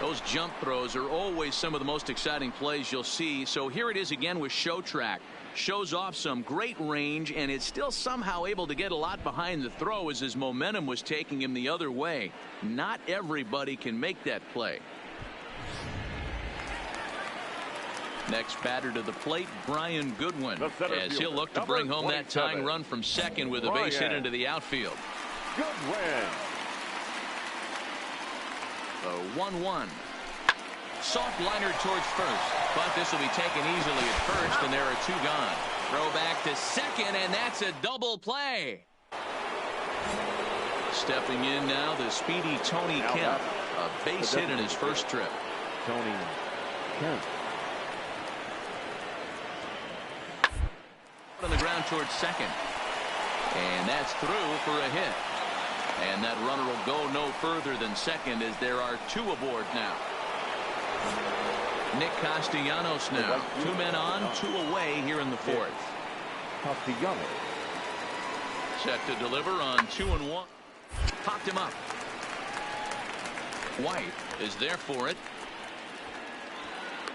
Those jump throws are always some of the most exciting plays you'll see. So here it is again with Show Track. Shows off some great range, and it's still somehow able to get a lot behind the throw as his momentum was taking him the other way. Not everybody can make that play. Next batter to the plate, Brian Goodwin, as he'll look to bring home that tying run from second with a base hit into the outfield. Goodwin. The 1-1. Soft liner towards first, but this will be taken easily at first, and there are 2 gone. Throw back to second, and that's a double play. Stepping in now, the speedy Tony Kemp. A base hit in his first trip. Tony Kemp. On the ground towards second. And that's through for a hit. And that runner will go no further than second as there are 2 aboard now. Nick Castellanos now. 2 men on, 2 away here in the 4th. Castellanos. Set to deliver on 2-1. Popped him up. White is there for it.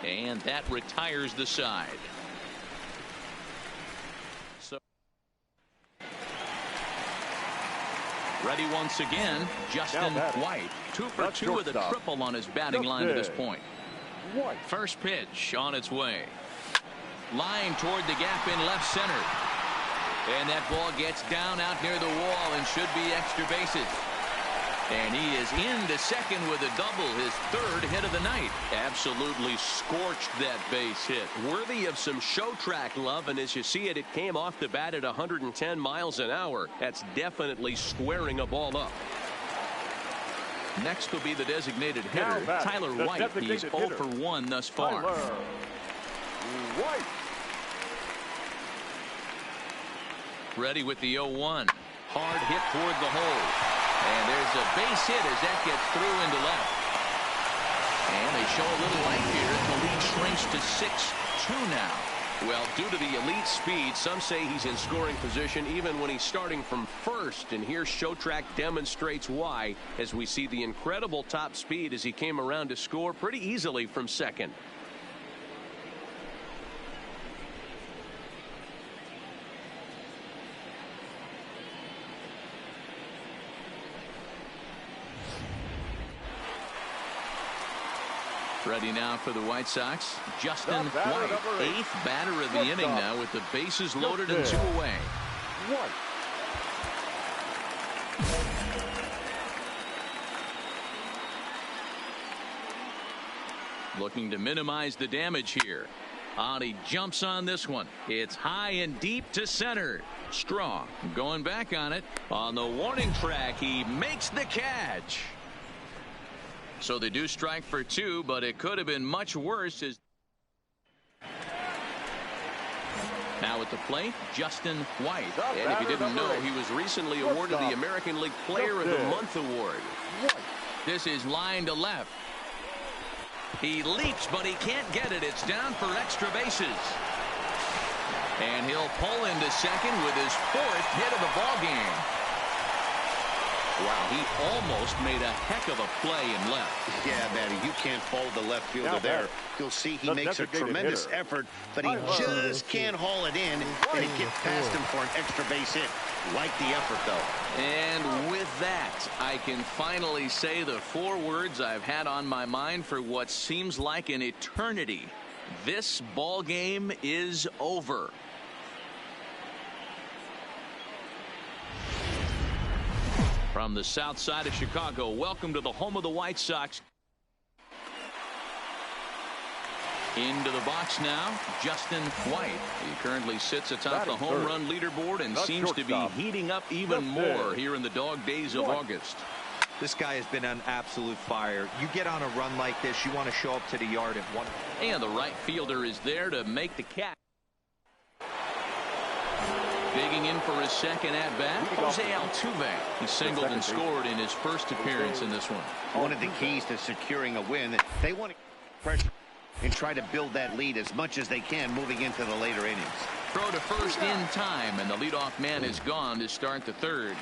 And that retires the side. So ready once again, Justin White. 2 for 2 with a triple on his batting line to this point. First pitch on its way. Line toward the gap in left center. And that ball gets down out near the wall and should be extra bases. And he is into second with a double, his 3rd hit of the night. Absolutely scorched that base hit. Worthy of some show track love, and as you see it, it came off the bat at 110 miles an hour. That's definitely squaring a ball up. Next will be the designated hitter, Tyler White. He's 0 for 1 thus far. White. Ready with the 0-1. Hard hit toward the hole. And there's a base hit as that gets through into left. And they show a little light here. The lead shrinks to 6-2 now. Well, due to the elite speed, some say he's in scoring position even when he's starting from first. And here Show Track demonstrates why, as we see the incredible top speed as he came around to score pretty easily from second. Ready now for the White Sox, Justin White, 8th batter of the inning now with the bases loaded and 2 away. Looking to minimize the damage here. He jumps on this one. It's high and deep to center. Straw going back on it. On the warning track, he makes the catch. So they do strike for 2, but it could have been much worse. Now at the plate, Justin White. And if you didn't know, he was recently awarded the American League Player of the Month award. This is line to left. He leaps, but he can't get it. It's down for extra bases. And he'll pull into second with his 4th hit of the ball game. Wow, he almost made a heck of a play in left. Yeah, Matty, you can't fold the left fielder there. You'll see he makes a tremendous effort, but he just can't haul it in, and it gets past him for an extra base hit. Like the effort, though. And with that, I can finally say the 4 words I've had on my mind for what seems like an eternity. This ball game is over. From the south side of Chicago, welcome to the home of the White Sox. Into the box now, Justin White. He currently sits atop the home run leaderboard and seems to be heating up even more here in the dog days of August. This guy has been on absolute fire. You get on a run like this, you want to show up to the yard at 1. And the right fielder is there to make the catch. Digging in for his second at-bat, Jose Altuve. He singled and scored in his first appearance in this one. One of the keys to securing a win, they want to pressure and try to build that lead as much as they can moving into the later innings. Throw to first in time, and the leadoff man is gone to start the 3rd.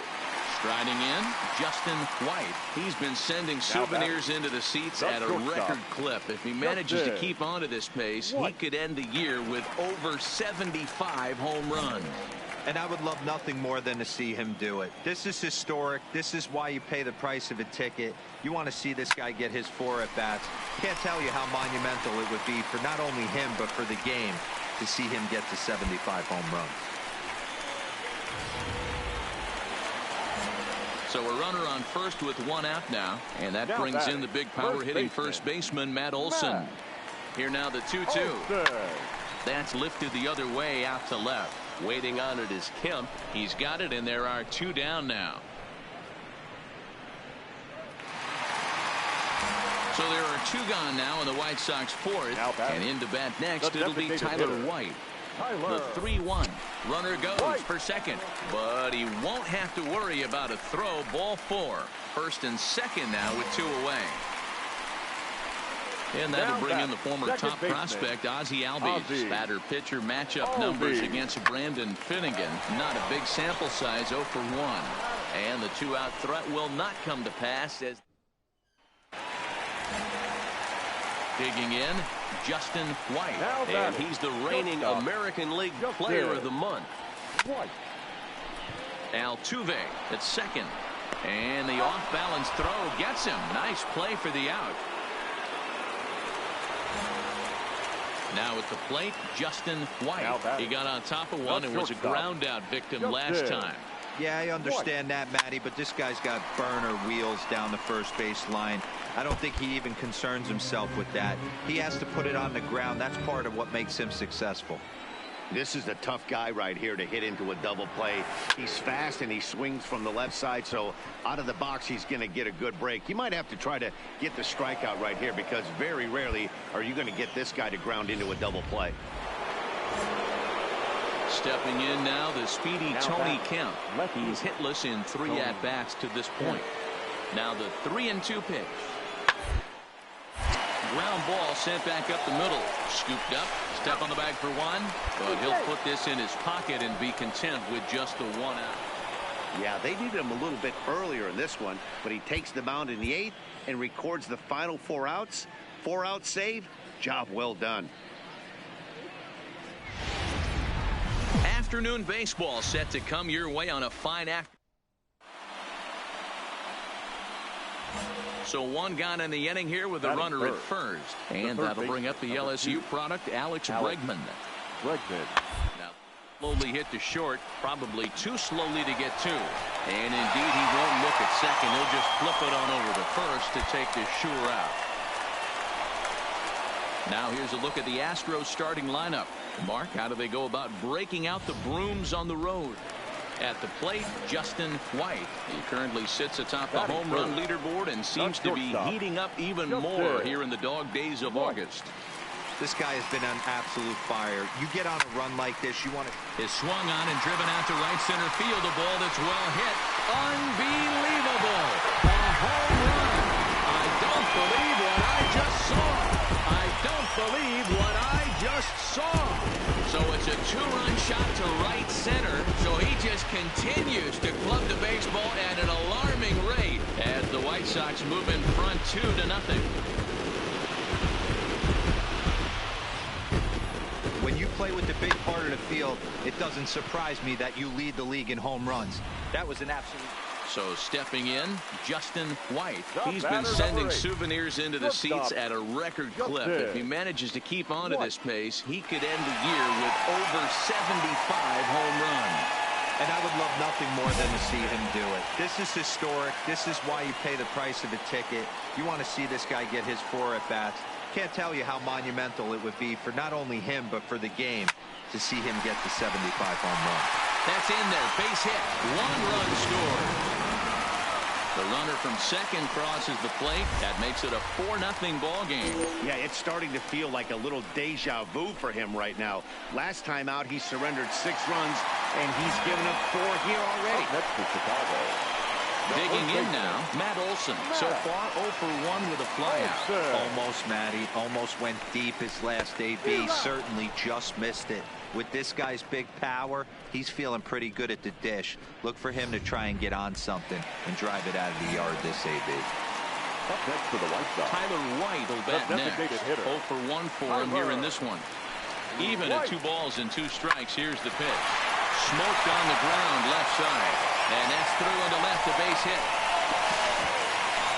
Striding in, Justin White. He's been sending souvenirs into the seats at a record clip. If he manages to keep on to this pace, he could end the year with over 75 home runs. And I would love nothing more than to see him do it. This is historic. This is why you pay the price of a ticket. You want to see this guy get his 4 at-bats. Can't tell you how monumental it would be for not only him, but for the game to see him get to 75 home runs. So a runner on first with 1 out now, and that brings in the big power hitting first baseman Matt Olson. Here now the 2-2. That's lifted the other way out to left. Waiting on it is Kemp. He's got it, and there are 2 down now. So there are 2 gone now in the White Sox 4th, and in to bat next it'll be Tyler White. The 3-1 runner goes for second, but he won't have to worry about a throw. Ball 4. First and second now with 2 away. And that'll bring in the former top prospect, Ozzie Albies. Batter-pitcher matchup numbers against Brandon Finnegan. Not a big sample size, 0 for 1. And the 2-out threat will not come to pass as... Digging in, Justin White. And he's the reigning American League Player of the Month. Altuve at second. And the off-balance throw gets him. Nice play for the out. Now at the plate, Justin White. He got on top of one and was a ground out victim last time. Yeah, I understand that, Matty, but this guy's got burner wheels down the first base line. I don't think he even concerns himself with that. He has to put it on the ground. That's part of what makes him successful. This is a tough guy right here to hit into a double play. He's fast and he swings from the left side, so out of the box he's going to get a good break. You might have to try to get the strikeout right here because very rarely are you going to get this guy to ground into a double play. Stepping in now, the speedy Tony Kemp. He's hitless in 3 at-bats to this point. Now the 3-2 pitch. Ground ball sent back up the middle. Scooped up. Step on the bag for 1. But he'll put this in his pocket and be content with just the 1 out. Yeah, they needed him a little bit earlier in this one, but he takes the mound in the 8th and records the final 4 outs. 4-out save. Job well done. Afternoon baseball set to come your way on a fine afternoon. So 1 gone in the inning here with the runner at first. And that'll bring up the LSU product, Alex Bregman. Now slowly hit to short, probably too slowly to get to. And indeed he won't look at second. He'll just flip it on over to first to take the sure out. Now here's a look at the Astros starting lineup. Mark, how do they go about breaking out the brooms on the road? At the plate, Justin White. He currently sits atop the home run leaderboard and seems to be heating up even more here in the dog days of August. This guy has been on absolute fire. You get on a run like this, you want to... Is swung on and driven out to right center field. A ball that's well hit. Unbelievable. A home run. I don't believe what I just saw. I don't believe what I just saw. So it's a two-run shot to right center. So he just continues to club the baseball at an alarming rate as the White Sox move in front 2-0. When you play with the big part of the field, it doesn't surprise me that you lead the league in home runs. That was an absolute... So stepping in, Justin White. He's been sending souvenirs into the seats at a record clip. If he manages to keep on to this pace, he could end the year with over 75 home runs. And I would love nothing more than to see him do it. This is historic. This is why you pay the price of a ticket. You want to see this guy get his 4 at-bats. Can't tell you how monumental it would be for not only him, but for the game to see him get to 75 home runs. That's in there. Base hit. 1 run scored. The runner from second crosses the plate. That makes it a 4-0 ball game. Yeah, it's starting to feel like a little deja vu for him right now. Last time out, he surrendered 6 runs, and he's given up 4 here already. Next to Chicago. Digging in now, Matt Olson. So far, 0 for 1 with a flyout. Almost, Matty. Almost went deep his last AB. Certainly just missed it. With this guy's big power, he's feeling pretty good at the dish. Look for him to try and get on something and drive it out of the yard this AB. Up next for the White Sox. Tyler White will bat next. 0 for 1 for him here in this one. Even at 2 balls and 2 strikes, here's the pitch. Smoked on the ground left side. And that's through into left, a base hit.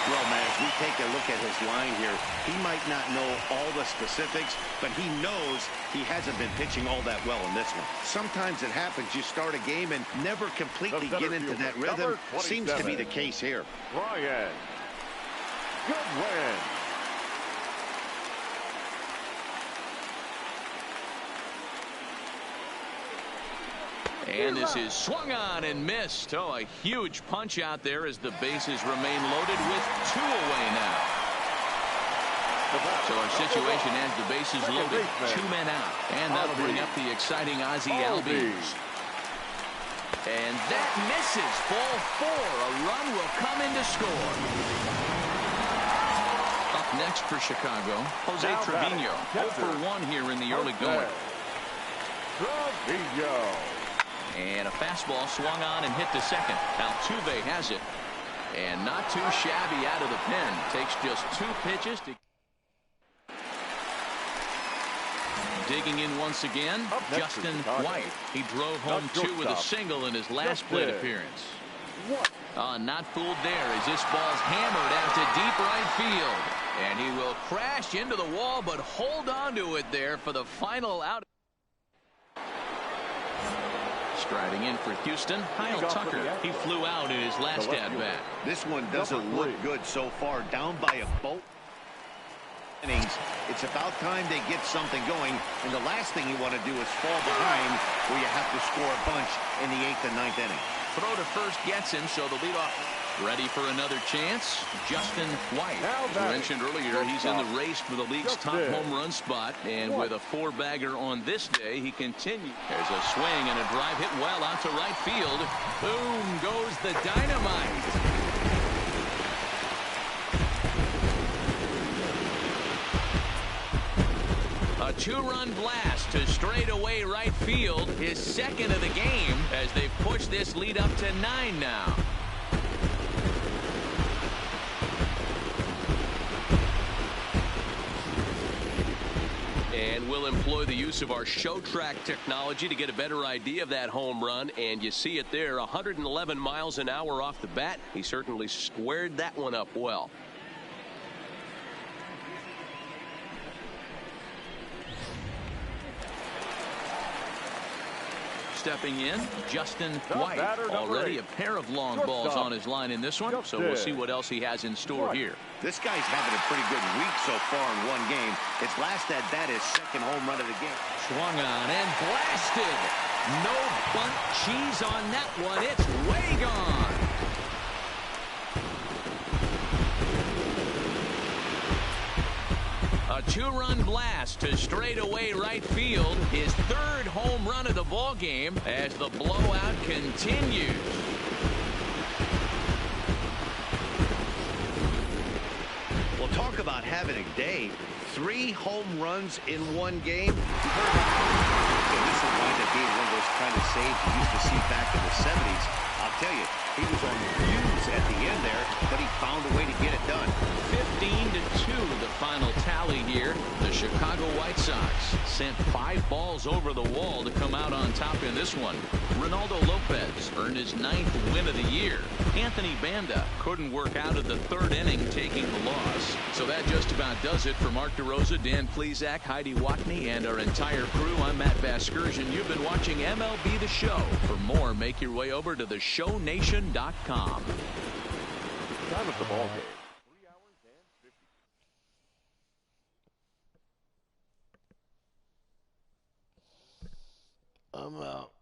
Well, man, as we take a look at his line here, he might not know all the specifics, but he knows he hasn't been pitching all that well in this one. Sometimes it happens. You start a game and never completely get into that rhythm. Seems to be the case here. Ryan. Good win. And this is swung on and missed. Oh, a huge punch out there as the bases remain loaded with 2 away now. So our situation as the bases loaded, 2 men out. And that'll bring up the exciting Ozzie Albies. And that misses. Ball 4. A run will come in to score. Up next for Chicago, Jose Trevino. 0 for 1 here in the early going. Trevino. And a fastball swung on and hit to second. Altuve has it. And not too shabby out of the pen. Takes just 2 pitches to... Digging in once again, Justin White. He drove home 2 with a single in his last plate appearance. Not fooled there as this ball's hammered out to deep right field. And he will crash into the wall, but hold on to it there for the final out. Striding in for Houston, Kyle Tucker. He flew out in his last at-bat. This one doesn't look good so far. Down by a bolt. It's about time they get something going, and the last thing you want to do is fall behind where you have to score a bunch in the 8th and 9th inning. Throw to first gets him, so the leadoff ready for another chance. Justin White. As I mentioned earlier, he's in the race for the league's top home run spot, and with a 4-bagger on this day, he continues. There's a swing and a drive hit well out to right field. Boom goes the dynamite. A 2-run blast to straightaway right field, his second of the game as they push this lead up to 9 now. And we'll employ the use of our show track technology to get a better idea of that home run. And you see it there, 111 miles an hour off the bat. He certainly squared that one up well. stepping in, Justin White. Already a pair of long balls on his line in this one, so we'll see what else he has in store here. This guy's having a pretty good week so far in one game. His last at-bat is second home run of the game. Swung on and blasted. No bunt cheese on that one. It's way gone. A two-run blast to straightaway right field. His third home run of the ball game as the blowout continues. Well, talk about having a day. 3 home runs in one game. This will wind up being one of those kind of saves you used to see back in the 70s. I'll tell you, he was on views at the end there, but he found a way to get it done. 15-2 the final tally here. The Chicago White Sox sent 5 balls over the wall to come out on top in this one. Ronaldo Lopez earned his 9th win of the year. Anthony Banda couldn't work out of the 3rd inning, taking the loss. So that just about does it for Mark DeRosa, Dan Plesac, Heidi Watney, and our entire crew. I'm Matt Vasgersian. You've been watching MLB The Show. For more, make your way over to theshownation.com. Time of the ball game. 3 hours and 50. I'm out.